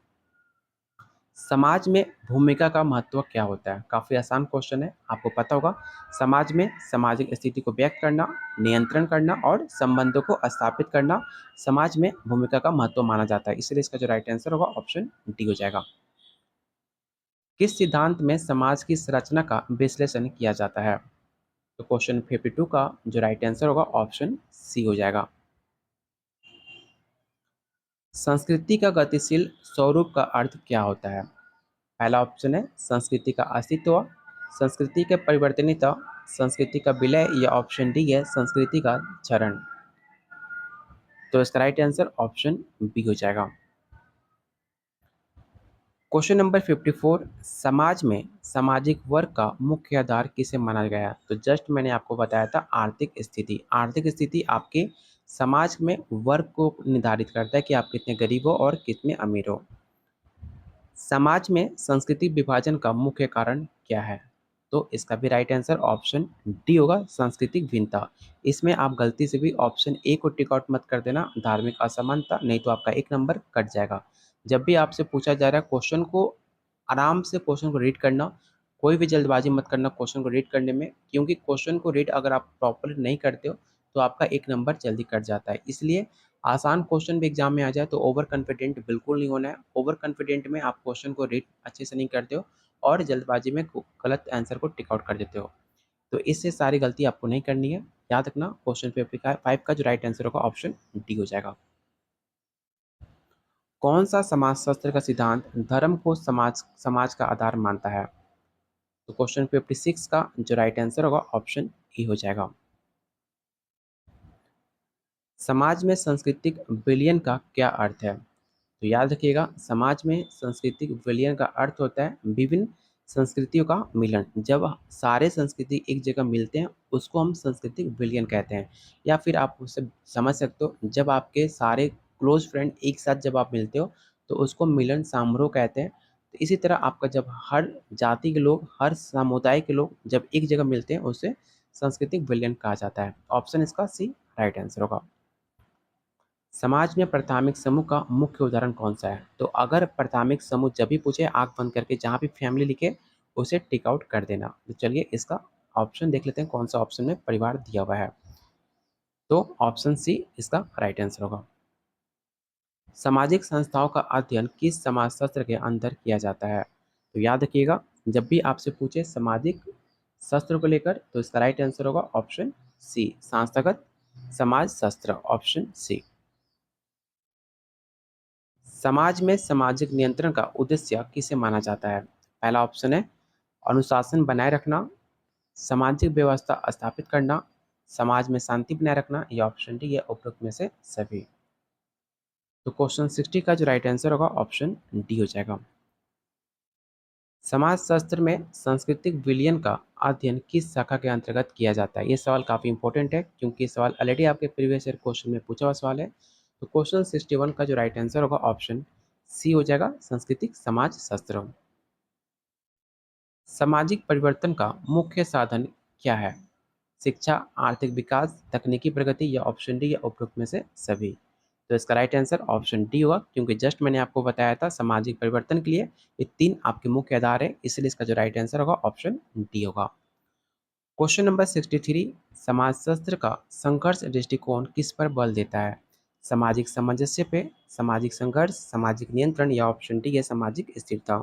समाज में भूमिका का महत्व क्या होता है? काफ़ी आसान क्वेश्चन है, आपको पता होगा। समाज में सामाजिक स्थिति को व्यक्त करना, नियंत्रण करना और संबंधों को स्थापित करना समाज में भूमिका का महत्व माना जाता है। इसलिए इसका जो राइट आंसर होगा ऑप्शन डी हो जाएगा। किस सिद्धांत में समाज की संरचना का विश्लेषण किया जाता है? तो क्वेश्चन 52 का जो राइट आंसर होगा ऑप्शन सी हो जाएगा। संस्कृति का गतिशील स्वरूप का अर्थ क्या होता है? पहला ऑप्शन है संस्कृति का अस्तित्व, संस्कृति का परिवर्तनीयता, संस्कृति का विलय या ऑप्शन डी है संस्कृति का क्षरण। तो इसका राइट आंसर ऑप्शन बी हो जाएगा। क्वेश्चन नंबर 54, समाज में सामाजिक वर्ग का मुख्य आधार किसे माना गया है? तो जस्ट मैंने आपको बताया था आर्थिक स्थिति। आर्थिक स्थिति आपके समाज में वर्ग को निर्धारित करता है कि आप कितने गरीब हो और कितने अमीर हो। समाज में सांस्कृतिक विभाजन का मुख्य कारण क्या है? तो इसका भी राइट आंसर ऑप्शन डी होगा, सांस्कृतिक भिन्नता। इसमें आप गलती से भी ऑप्शन ए को टिक आउट मत कर देना, धार्मिक असमानता, नहीं तो आपका 1 नंबर कट जाएगा। जब भी आपसे पूछा जा रहा है क्वेश्चन को आराम से क्वेश्चन को रीड करना, कोई भी जल्दबाजी मत करना क्वेश्चन को रीड करने में, क्योंकि क्वेश्चन को रीड अगर आप प्रॉपर्ली नहीं करते हो तो आपका 1 नंबर जल्दी कट जाता है। इसलिए आसान क्वेश्चन भी एग्जाम में आ जाए तो ओवर कॉन्फिडेंट बिल्कुल नहीं होना है। ओवर कॉन्फिडेंट में आप क्वेश्चन को रीड अच्छे से नहीं करते हो और जल्दबाजी में गलत आंसर को टिक आउट कर देते हो। तो इससे सारी गलती आपको नहीं करनी है। याद रखना क्वेश्चन 55 का जो राइट आंसर होगा ऑप्शन डी हो जाएगा। कौन सा समाजशास्त्र का सिद्धांत धर्म को समाज समाज का आधार मानता है? तो क्वेश्चन 56 का जो राइट आंसर होगा ऑप्शन ए हो जाएगा। समाज में सांस्कृतिक विलयन का क्या अर्थ है? तो याद रखिएगा, समाज में सांस्कृतिक विलयन का अर्थ होता है विभिन्न संस्कृतियों का मिलन। जब सारे संस्कृति एक जगह मिलते हैं उसको हम सांस्कृतिक विलयन कहते हैं। या फिर आप उसे समझ सकते हो, जब आपके सारे क्लोज फ्रेंड एक साथ जब आप मिलते हो तो उसको मिलन समारोह कहते हैं। तो इसी तरह आपका जब हर जाति के लोग, हर समुदाय के लोग जब एक जगह मिलते हैं उसे सांस्कृतिक विलयन कहा जाता है। ऑप्शन इसका सी राइट आंसर होगा। समाज में प्राथमिक समूह का मुख्य उदाहरण कौन सा है? तो अगर प्राथमिक समूह जब भी पूछे आंख बंद करके जहाँ भी फैमिली लिखे उसे टिक आउट कर देना। तो चलिए इसका ऑप्शन देख लेते हैं कौन सा ऑप्शन में परिवार दिया हुआ है। तो ऑप्शन सी इसका राइट आंसर होगा। सामाजिक संस्थाओं का अध्ययन किस समाजशास्त्र के अंदर किया जाता है? तो याद रखिएगा, जब भी आपसे पूछे सामाजिक शास्त्र को लेकर तो इसका राइट आंसर होगा ऑप्शन सी, संस्थागत समाज शास्त्र, ऑप्शन सी। समाज में सामाजिक नियंत्रण का उद्देश्य किसे माना जाता है? पहला ऑप्शन है अनुशासन बनाए रखना, सामाजिक व्यवस्था स्थापित करना, समाज में शांति बनाए रखना, या ऑप्शन डी है उपरोक्त में से सभी। तो क्वेश्चन 60 का जो राइट आंसर होगा ऑप्शन डी हो जाएगा। समाजशास्त्र में सांस्कृतिक विलयन का अध्ययन किस शाखा के अंतर्गत किया जाता है? ये सवाल काफ़ी इंपॉर्टेंट है क्योंकि ये सवाल ऑलरेडी आपके प्रीवियस ईयर क्वेश्चन में पूछा हुआ सवाल है। तो क्वेश्चन 61 का जो राइट आंसर होगा ऑप्शन सी हो जाएगा, सांस्कृतिक समाज शास्त्र। सामाजिक परिवर्तन का मुख्य साधन क्या है? शिक्षा, आर्थिक विकास, तकनीकी प्रगति, या ऑप्शन डी या उपरोक्त में से सभी। तो इसका राइट आंसर ऑप्शन डी होगा क्योंकि जस्ट मैंने आपको बताया था सामाजिक परिवर्तन के लिए ये तीन आपके मुख्य आधार है, इसलिए इसका जो राइट आंसर होगा ऑप्शन डी होगा। क्वेश्चन नंबर 63, समाजशास्त्र का संघर्ष दृष्टिकोण किस पर बल देता है? सामाजिक सामंजस्य पे, सामाजिक संघर्ष, सामाजिक नियंत्रण, या ऑप्शन डी है सामाजिक स्थिरता।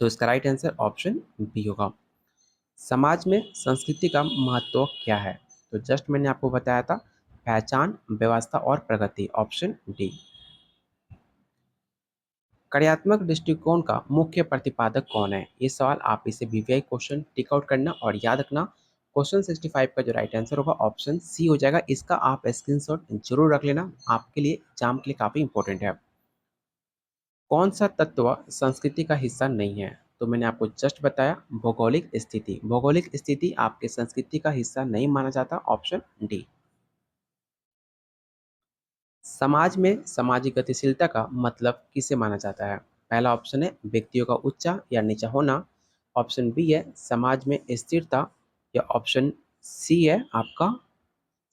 तो इसका राइट आंसर ऑप्शन बी होगा। समाज में संस्कृति का महत्व क्या है? तो जस्ट मैंने आपको बताया था पहचान, व्यवस्था और प्रगति, ऑप्शन डी। कार्यात्मक दृष्टिकोण का मुख्य प्रतिपादक कौन है? ये सवाल आप इसे वीवीआई क्वेश्चन टिक आउट करना और याद रखना। क्वेश्चन 65 का जो राइट आंसर होगा ऑप्शन सी हो जाएगा। इसका आप स्क्रीनशॉट जरूर रख लेना, आपके लिए एग्जाम के लिए काफी इंपॉर्टेंट है। कौन सा तत्व संस्कृति का हिस्सा नहीं है? तो मैंने आपको जस्ट बताया भौगोलिक स्थिति। भौगोलिक स्थिति आपके संस्कृति का हिस्सा नहीं माना जाता, ऑप्शन डी। समाज में सामाजिक गतिशीलता का मतलब किसे माना जाता है? पहला ऑप्शन है व्यक्तियों का ऊंचा या नीचा होना, ऑप्शन बी है समाज में स्थिरता, या ऑप्शन सी है आपका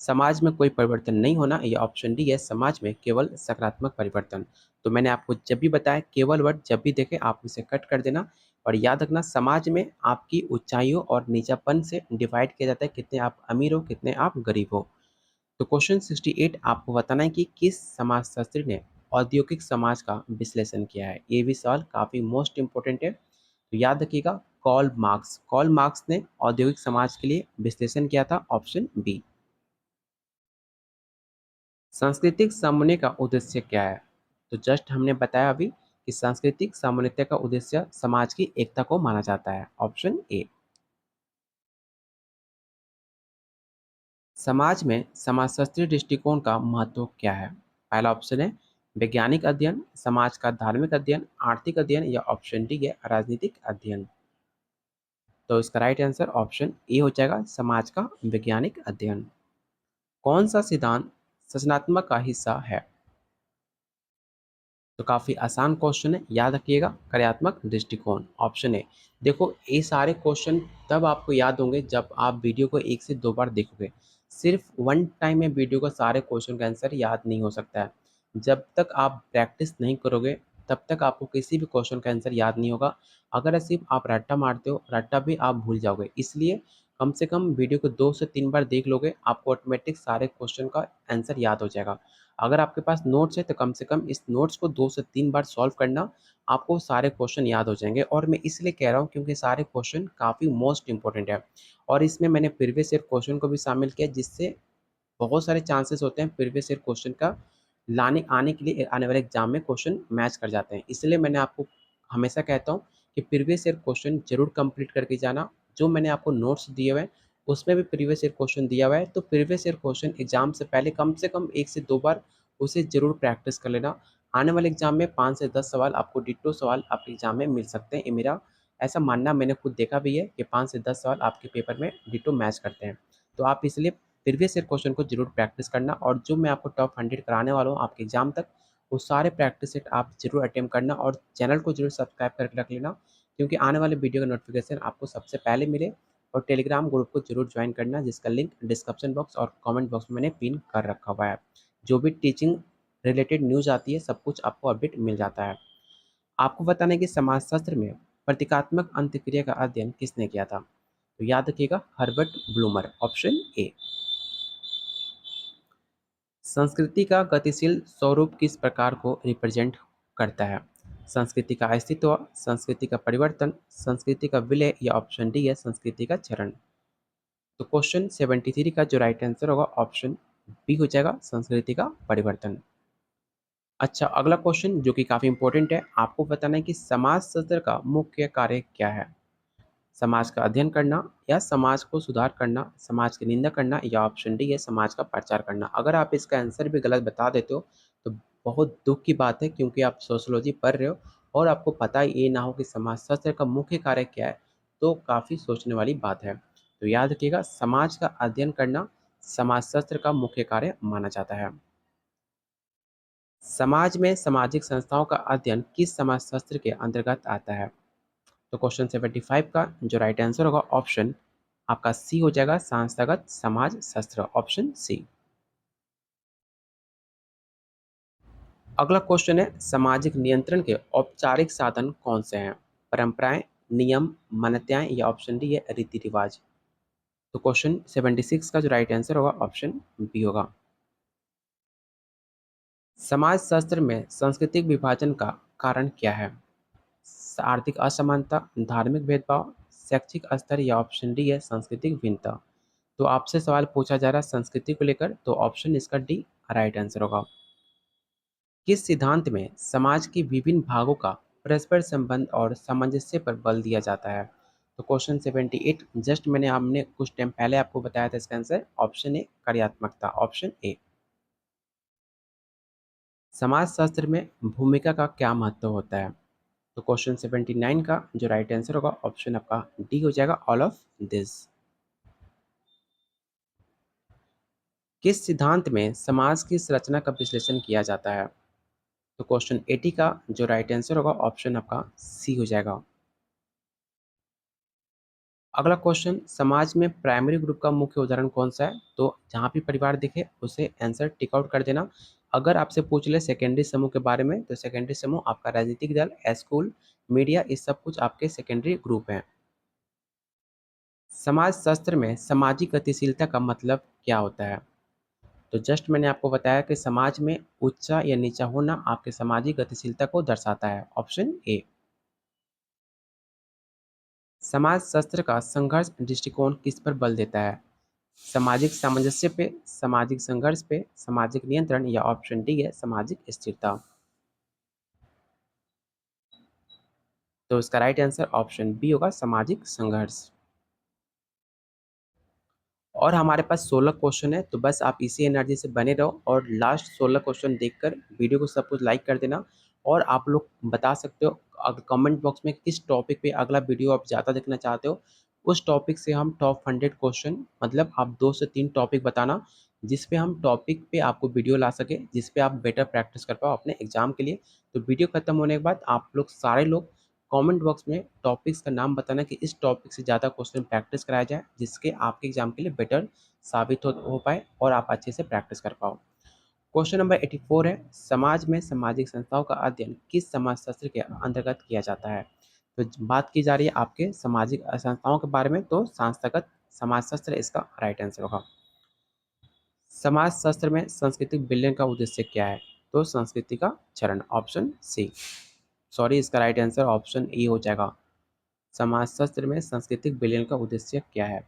समाज में कोई परिवर्तन नहीं होना, या ऑप्शन डी है समाज में केवल सकारात्मक परिवर्तन। तो मैंने आपको जब भी बताया केवल वर्ड जब भी देखे आप उसे कट कर देना और याद रखना समाज में आपकी ऊंचाइयों और नीचापन से डिवाइड किया जाता है, कितने आप अमीर हो कितने आप गरीब हो। तो क्वेश्चन 68 आपको बताना है कि किस समाजशास्त्री ने औद्योगिक समाज का विश्लेषण किया है? ये भी सवाल काफी मोस्ट इंपोर्टेंट है, तो याद रखिएगा कॉल मार्क्स ने औद्योगिक समाज के लिए विश्लेषण किया था, ऑप्शन बी। सांस्कृतिक समन्वय का उद्देश्य क्या है? तो जस्ट हमने बताया अभी कि सांस्कृतिक समन्वय का उद्देश्य समाज की एकता को माना जाता है, ऑप्शन ए। समाज में समाजशास्त्रीय दृष्टिकोण का महत्व क्या है? पहला ऑप्शन है वैज्ञानिक अध्ययन, समाज का धार्मिक अध्ययन, आर्थिक अध्ययन, या ऑप्शन डी है राजनीतिक अध्ययन। तो इसका राइट आंसर ऑप्शन ए हो जाएगा, समाज का वैज्ञानिक अध्ययन। कौन सा सिद्धांत सचनात्मक का हिस्सा है? तो काफ़ी आसान क्वेश्चन है, याद रखिएगा कार्यात्मक दृष्टिकोण, ऑप्शन है। देखो ये सारे क्वेश्चन तब आपको याद होंगे जब आप वीडियो को एक से दो बार देखोगे। सिर्फ वन टाइम में वीडियो का सारे क्वेश्चन का आंसर याद नहीं हो सकता है। जब तक आप प्रैक्टिस नहीं करोगे तब तक आपको किसी भी क्वेश्चन का आंसर याद नहीं होगा। अगर सिर्फ आप रट्टा मारते हो रट्टा भी आप भूल जाओगे, इसलिए कम से कम वीडियो को 2 से 3 बार देख लोगे, आपको ऑटोमेटिक सारे क्वेश्चन का आंसर याद हो जाएगा। अगर आपके पास नोट्स है तो कम से कम इस नोट्स को 2 से 3 बार सॉल्व करना, आपको सारे क्वेश्चन याद हो जाएंगे। और मैं इसलिए कह रहा हूँ क्योंकि सारे क्वेश्चन काफ़ी मोस्ट इंपॉर्टेंट है और इसमें मैंने प्रीवियस ईयर क्वेश्चन को भी शामिल किया, जिससे बहुत सारे चांसेस होते हैं प्रीवियस ईयर क्वेश्चन का लाने आने के लिए आने वाले एग्जाम में क्वेश्चन मैच कर जाते हैं। इसलिए मैंने आपको हमेशा कहता हूँ कि प्रीवियस ईयर क्वेश्चन जरूर कंप्लीट करके जाना। जो मैंने आपको नोट्स दिए हुए हैं उसमें भी प्रीवियस ईयर क्वेश्चन दिया हुआ है, तो प्रीवियस ईयर क्वेश्चन एग्जाम से पहले कम से कम 1 से 2 बार उसे जरूर प्रैक्टिस कर लेना। आने वाले एग्जाम में 5 से 10 सवाल आपको डिट्टो सवाल आपके एग्जाम में मिल सकते हैं। ये मेरा ऐसा मानना, मैंने खुद देखा भी है कि 5 से 10 सवाल आपके पेपर में डिट्टो मैच करते हैं। तो आप इसलिए प्रीवियस ईयर क्वेश्चन को जरूर प्रैक्टिस करना और जो मैं आपको टॉप 100 कराने वाला हूँ आपके एग्जाम तक, वो सारे प्रैक्टिस सेट आप जरूर अटेम्प्ट करना और चैनल को जरूर सब्सक्राइब करके रख लेना, क्योंकि आने वाले वीडियो का नोटिफिकेशन आपको सबसे पहले मिले। और टेलीग्राम ग्रुप को जरूर ज्वाइन करना जिसका लिंक डिस्क्रिप्शन बॉक्स और कमेंट बॉक्स में मैंने पिन कर रखा हुआ है। जो भी टीचिंग रिलेटेड न्यूज़ आती है सब कुछ आपको अपडेट मिल जाता है। आपको बताना है कि समाजशास्त्र में प्रतीकात्मक अंतक्रिया का अध्ययन किसने किया था? तो याद रखिएगा हर्बर्ट ब्लूमर, ऑप्शन ए। संस्कृति का गतिशील स्वरूप किस प्रकार को रिप्रेजेंट करता है? संस्कृति का अस्तित्व, संस्कृति का परिवर्तन, संस्कृति का विलय या ऑप्शन डी है संस्कृति का चरण। तो क्वेश्चन 73 का जो राइट आंसर होगा ऑप्शन बी हो जाएगा संस्कृति का परिवर्तन। अच्छा, अगला क्वेश्चन जो कि काफी इंपॉर्टेंट है, आपको बताना है कि समाज शास्त्र का मुख्य कार्य क्या है? समाज का अध्ययन करना या समाज को सुधार करना, समाज की निंदा करना या ऑप्शन डी है समाज का प्रचार करना। अगर आप इसका आंसर भी गलत बता देते हो तो बहुत दुख की बात है, क्योंकि आप सोशियोलॉजी पढ़ रहे हो और आपको पता ये ना हो कि समाज शास्त्र का मुख्य कार्य क्या है, तो काफ़ी सोचने वाली बात है। तो याद रखिएगा समाज का अध्ययन करना समाज शास्त्र का मुख्य कार्य माना जाता है। समाज में सामाजिक संस्थाओं का अध्ययन किस समाज शास्त्र के अंतर्गत आता है? तो क्वेश्चन 75 का जो राइट आंसर होगा ऑप्शन आपका सी हो जाएगा संस्थागत समाज शास्त्र, ऑप्शन सी। अगला क्वेश्चन है सामाजिक नियंत्रण के औपचारिक साधन कौन से हैं? परंपराएं, नियम, मान्यताएं या ऑप्शन डी है रीति रिवाज। तो क्वेश्चन 76 का जो राइट आंसर होगा ऑप्शन बी होगा। समाज शास्त्र में सांस्कृतिक विभाजन का कारण क्या है? आर्थिक असमानता, धार्मिक भेदभाव, शैक्षिक स्तर या ऑप्शन डी है सांस्कृतिक भिन्नता। तो आपसे सवाल पूछा जा रहा है संस्कृति को लेकर, तो ऑप्शन इसका डी राइट आंसर होगा। किस सिद्धांत में समाज के विभिन्न भागों का परस्पर संबंध और सामंजस्य पर बल दिया जाता है? तो क्वेश्चन 78 जस्ट मैंने हमने कुछ टाइम पहले आपको बताया था, इसका आंसर ऑप्शन ए कार्यात्मकता, ऑप्शन ए। समाज शास्त्र में भूमिका का क्या महत्व होता है? तो क्वेश्चन 79 का जो राइट आंसर होगा ऑप्शन आपका डी हो जाएगा ऑल ऑफ दिस। किस सिद्धांत में समाज की संरचना का विश्लेषण किया जाता है? तो क्वेश्चन 80 का जो राइट आंसर होगा ऑप्शन आपका सी हो जाएगा। अगला क्वेश्चन समाज में प्राइमरी ग्रुप का मुख्य उदाहरण कौन सा है? तो जहाँ भी परिवार दिखे उसे आंसर टिक आउट कर देना। अगर आपसे पूछ ले सेकेंडरी समूह के बारे में, तो सेकेंडरी समूह आपका राजनीतिक दल, स्कूल, मीडिया, ये सब कुछ आपके सेकेंडरी ग्रुप हैं। समाज शास्त्र में सामाजिक गतिशीलता का मतलब क्या होता है? तो जस्ट मैंने आपको बताया कि समाज में ऊंचा या नीचा होना आपके सामाजिक गतिशीलता को दर्शाता है, ऑप्शन ए। समाज शास्त्र का संघर्ष दृष्टिकोण किस पर बल देता है? सामाजिक सामंजस्य पे, सामाजिक संघर्ष पे, सामाजिक नियंत्रण या ऑप्शन डी है सामाजिक स्थिरता। तो इसका राइट आंसर ऑप्शन बी होगा सामाजिक संघर्ष। और हमारे पास 16 क्वेश्चन है, तो बस आप इसी एनर्जी से बने रहो और लास्ट 16 क्वेश्चन देखकर वीडियो को सब कुछ लाइक कर देना। और आप लोग बता सकते हो कमेंट बॉक्स में किस टॉपिक पे अगला वीडियो आप ज़्यादा देखना चाहते हो। उस टॉपिक से हम टॉप 100 क्वेश्चन, मतलब आप 2 से 3 टॉपिक बताना जिस पे हम टॉपिक पे आपको वीडियो ला सके, जिस पे आप बेटर प्रैक्टिस कर पाओ अपने एग्जाम के लिए। तो वीडियो खत्म होने के बाद आप लोग सारे लोग कमेंट बॉक्स में टॉपिक्स का नाम बताना कि इस टॉपिक से ज़्यादा क्वेश्चन प्रैक्टिस कराया जाए, जिसके आपके एग्जाम के लिए बेटर साबित हो पाए और आप अच्छे से प्रैक्टिस कर पाओ। क्वेश्चन नंबर 84 है समाज में सामाजिक संस्थाओं का अध्ययन किस समाजशास्त्र के अंतर्गत किया जाता है? तो बात की जा रही है आपके सामाजिक संस्थाओं के बारे में, तो संस्थागत समाजशास्त्र इसका राइट आंसर होगा। समाजशास्त्र में सांस्कृतिक विलयन का उद्देश्य क्या है? तो संस्कृति का चरण, ऑप्शन सी। सॉरी, इसका राइट आंसर ऑप्शन ए हो जाएगा। समाजशास्त्र में सांस्कृतिक विलयन का उद्देश्य क्या है?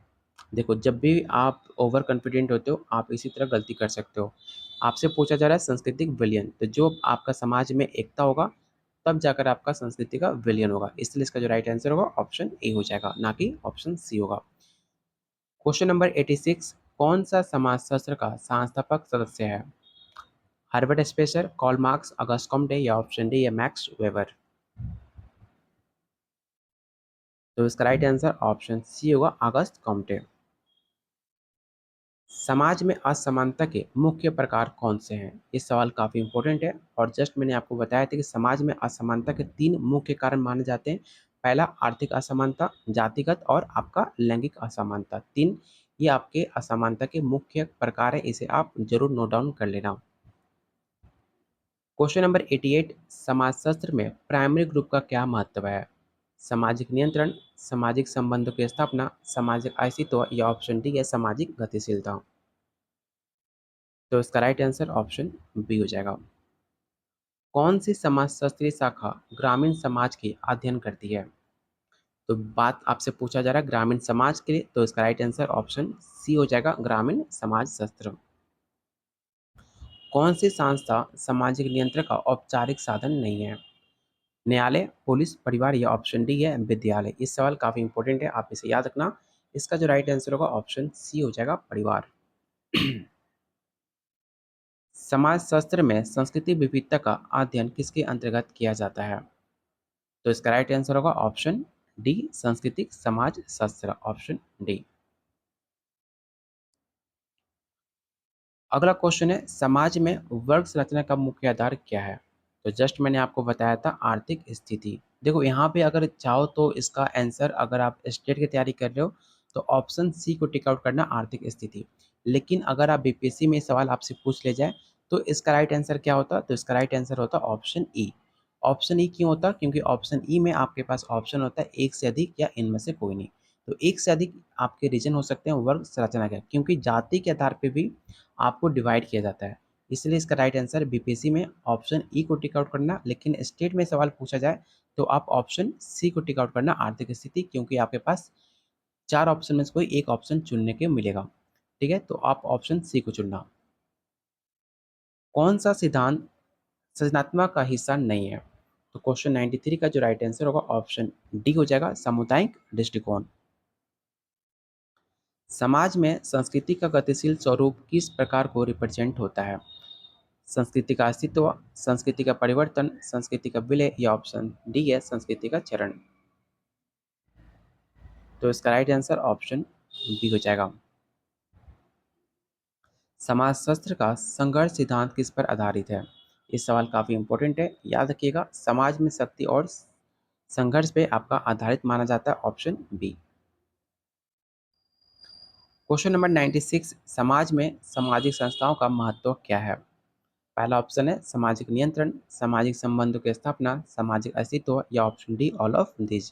देखो, जब भी आप ओवर कॉन्फिडेंट होते हो आप इसी तरह गलती कर सकते हो। आपसे पूछा जा रहा है सांस्कृतिक विलयन, तो जो आपका समाज में एकता होगा तब जाकर आपका संस्कृति का विलयन होगा, इसलिए इसका जो राइट आंसर होगा ऑप्शन ए हो जाएगा, ना कि ऑप्शन सी होगा। क्वेश्चन नंबर 86 कौन सा समाजशास्त्र का संस्थापक सदस्य है? Herbert Spencer, Karl Marx, August Comte या ऑप्शन डी है मैक्स वेबर। तो इसका राइट आंसर ऑप्शन सी होगा अगस्त कॉम्टे। समाज में असमानता के मुख्य प्रकार कौन से हैं? ये सवाल काफ़ी इंपॉर्टेंट है और जस्ट मैंने आपको बताया था कि समाज में असमानता के 3 मुख्य कारण माने जाते हैं। पहला आर्थिक असमानता, जातिगत और आपका लैंगिक असमानता। 3 ये आपके असमानता के मुख्य प्रकार है, इसे आप जरूर नोट डाउन कर लेना। क्वेश्चन नंबर 88 समाजशास्त्र में प्राइमरी ग्रुप का क्या महत्व है? सामाजिक नियंत्रण, सामाजिक संबंधों की स्थापना, सामाजिक अस्तित्व या ऑप्शन डी है सामाजिक गतिशीलता। तो इसका राइट आंसर ऑप्शन बी हो जाएगा। कौन सी समाजशास्त्रीय शाखा ग्रामीण समाज की अध्ययन करती है? तो बात आपसे पूछा जा रहा है ग्रामीण समाज के लिए, तो इसका राइट आंसर ऑप्शन सी हो जाएगा, ग्रामीण समाज शास्त्र। कौन सी संस्था सामाजिक नियंत्रण का औपचारिक साधन नहीं है? न्यायालय, पुलिस, परिवार या ऑप्शन डी है विद्यालय। इस सवाल काफी इंपॉर्टेंट है, आप इसे याद रखना। इसका जो राइट आंसर होगा ऑप्शन सी हो जाएगा, परिवार। समाज शास्त्र में संस्कृति विविधता का अध्ययन किसके अंतर्गत किया जाता है? तो इसका राइट आंसर होगा ऑप्शन डी, सांस्कृतिक समाज शास्त्र, ऑप्शन डी। अगला क्वेश्चन है, समाज में वर्ग संरचना का मुख्य आधार क्या है? तो जस्ट मैंने आपको बताया था आर्थिक स्थिति। देखो यहाँ पे अगर चाहो तो इसका आंसर, अगर आप स्टेट की तैयारी कर रहे हो तो ऑप्शन सी को टिक आउट करना, आर्थिक स्थिति। लेकिन अगर आप बीपीएससी में सवाल आपसे पूछ ले जाए तो इसका राइट आंसर क्या होता? तो इसका राइट आंसर होता ऑप्शन ई। ऑप्शन ई क्यों होता? क्योंकि ऑप्शन ई में आपके पास ऑप्शन होता है एक से अधिक या इनमें से कोई नहीं। तो एक से अधिक आपके रीजन हो सकते हैं वर्ग संरचना के, क्योंकि जाति के आधार पे भी आपको डिवाइड किया जाता है। इसलिए इसका राइट आंसर बीपीएससी में ऑप्शन ई को टिक आउट करना, लेकिन स्टेट में सवाल पूछा जाए तो आप ऑप्शन सी को टिक आउट करना, आर्थिक स्थिति, क्योंकि आपके पास 4 ऑप्शन में से कोई एक ऑप्शन चुनने के मिलेगा। ठीक है, तो आप ऑप्शन सी को चुनना। कौन सा सिद्धांत सृजनात्मक का हिस्सा नहीं है? तो क्वेश्चन 93 का जो राइट आंसर होगा ऑप्शन डी हो जाएगा, सामुदायिक दृष्टिकोण। समाज में संस्कृति का गतिशील स्वरूप किस प्रकार को रिप्रेजेंट होता है? संस्कृति का अस्तित्व, संस्कृति का परिवर्तन, संस्कृति का विलय या ऑप्शन डी है संस्कृति का चरण। तो इसका राइट आंसर ऑप्शन बी हो जाएगा। समाजशास्त्र का संघर्ष सिद्धांत किस पर आधारित है? ये सवाल काफी इंपॉर्टेंट है, याद रखिएगा। समाज में शक्ति और संघर्ष पे आपका आधारित माना जाता है, ऑप्शन बी। क्वेश्चन नंबर 96, समाज में सामाजिक संस्थाओं का महत्व क्या है? पहला ऑप्शन है सामाजिक नियंत्रण, सामाजिक संबंधों की स्थापना, सामाजिक अस्तित्व या option D all of this.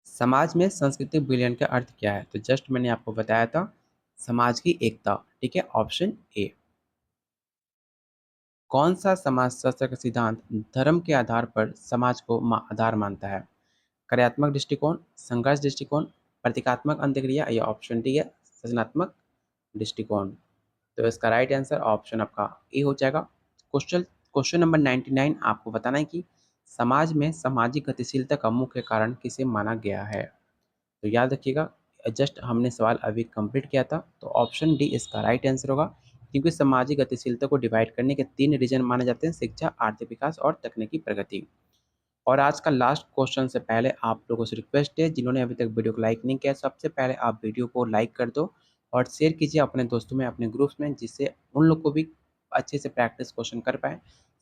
समाज में सांस्कृतिक विलयन का अर्थ क्या है? तो जस्ट मैंने आपको बताया था, समाज की एकता। ठीक है, ऑप्शन ए। कौन सा समाजशास्त्र का सिद्धांत धर्म के आधार पर समाज को आधार मानता है? कार्यात्मक दृष्टिकोण, संघर्ष दृष्टिकोण, प्रतीकात्मक अंत्यक्रिया या ऑप्शन डी है सृजनात्मक दृष्टिकोण। तो इसका राइट आंसर ऑप्शन आपका ए हो जाएगा। क्वेश्चन क्वेश्चन नंबर 99 आपको बताना है कि समाज में सामाजिक गतिशीलता का मुख्य कारण किसे माना गया है? तो याद रखिएगा, जस्ट हमने सवाल अभी कंप्लीट किया था, तो ऑप्शन डी इसका राइट आंसर होगा, क्योंकि सामाजिक गतिशीलता को डिवाइड करने के 3 रीजन माने जाते हैं, शिक्षा, आर्थिक विकास और तकनीकी प्रगति। और आज का लास्ट क्वेश्चन से पहले आप लोगों से रिक्वेस्ट है, जिन्होंने अभी तक वीडियो को लाइक नहीं किया, सबसे पहले आप वीडियो को लाइक कर दो और शेयर कीजिए अपने दोस्तों में, अपने ग्रुप्स में, जिससे उन लोग को भी अच्छे से प्रैक्टिस क्वेश्चन कर पाए।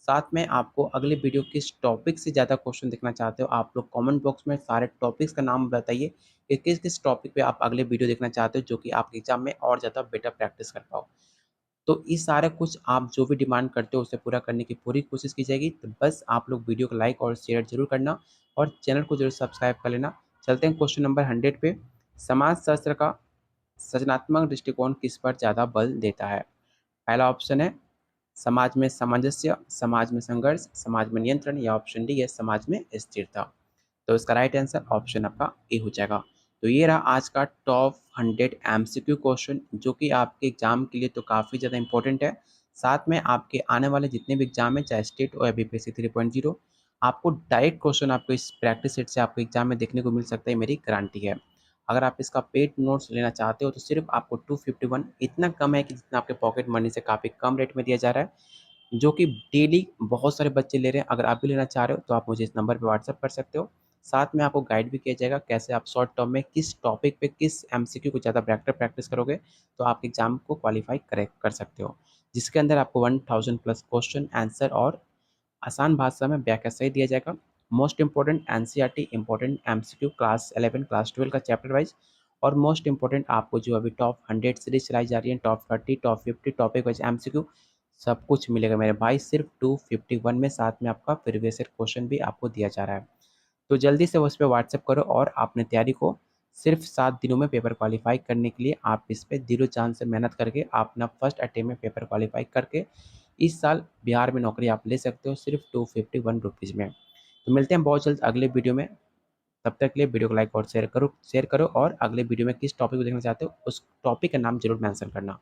साथ में आपको अगले वीडियो किस टॉपिक से ज़्यादा क्वेश्चन देखना चाहते हो, आप लोग कमेंट बॉक्स में सारे टॉपिक्स का नाम बताइए कि किस किस टॉपिक पे आप अगले वीडियो देखना चाहते हो, जो कि आपके एग्जाम में और ज़्यादा बेटर प्रैक्टिस कर पाओ। तो इस सारा कुछ आप जो भी डिमांड करते हो उसे पूरा करने की पूरी कोशिश की जाएगी। तो बस आप लोग वीडियो को लाइक और शेयर जरूर करना और चैनल को जरूर सब्सक्राइब कर लेना। चलते हैं क्वेश्चन नंबर 100 पे। समाजशास्त्र का सृजनात्मक दृष्टिकोण किस पर ज़्यादा बल देता है? पहला ऑप्शन है समाज में सामंजस्य, समाज में संघर्ष, समाज में नियंत्रण या ऑप्शन डी है समाज में स्थिरता। तो इसका राइट आंसर ऑप्शन आपका ए हो जाएगा। तो ये रहा आज का टॉप 100 एमसीक्यू क्वेश्चन, जो कि आपके एग्जाम के लिए तो काफ़ी ज़्यादा इंपॉर्टेंट है। साथ में आपके आने वाले जितने भी एग्जाम है, चाहे स्टेट और बीपीएससी 3.0, आपको डायरेक्ट क्वेश्चन आपको इस प्रैक्टिस सेट से आपको एग्जाम में देखने को मिल सकता है, मेरी गारंटी है। अगर आप इसका पेड नोट्स लेना चाहते हो तो सिर्फ आपको 251, इतना कम है कि जितना आपके पॉकेट मनी से काफ़ी कम रेट में दिया जा रहा है, जो कि डेली बहुत सारे बच्चे ले रहे हैं। अगर आप भी लेना चाह रहे हो तो आप मुझे इस नंबर पे व्हाट्सअप कर सकते हो। साथ में आपको गाइड भी किया जाएगा कैसे आप शॉर्ट टर्म में किस टॉपिक पे किस एमसीक्यू को ज़्यादा बेहतर प्रैक्टिस करोगे तो आप एग्जाम को क्वालिफाई कर सकते हो, जिसके अंदर आपको 1000 प्लस क्वेश्चन आंसर और आसान भाषा में व्याख्या सही दिया जाएगा। Most important NCERT, important MCQ class 11 class 12 का चैप्टर वाइज, और मोस्ट इंपॉर्टेंट आपको जो अभी टॉप 100 सीरीज चलाई जा रही है, top 30 top 50 topic wise MCQ, सब कुछ मिलेगा मेरे भाई, सिर्फ 251 में, साथ में आपका प्रीवियस ईयर क्वेश्चन भी आपको दिया जा रहा है। तो जल्दी से उस पर व्हाट्सएप करो और अपने तैयारी को सिर्फ 7 दिनों में पेपर क्वालिफाई करने के लिए आप इस पर दिलो जान से मेहनत करके अपना फर्स्ट अटेम्प्ट में पेपर क्वालिफाई करके इस साल बिहार में नौकरी आप ले सकते हो सिर्फ 251 रुपीज़ में। तो मिलते हैं बहुत जल्द अगले वीडियो में। तब तक के लिए वीडियो को लाइक और शेयर करो और अगले वीडियो में किस टॉपिक को देखना चाहते हो उस टॉपिक का नाम जरूर मेंशन करना।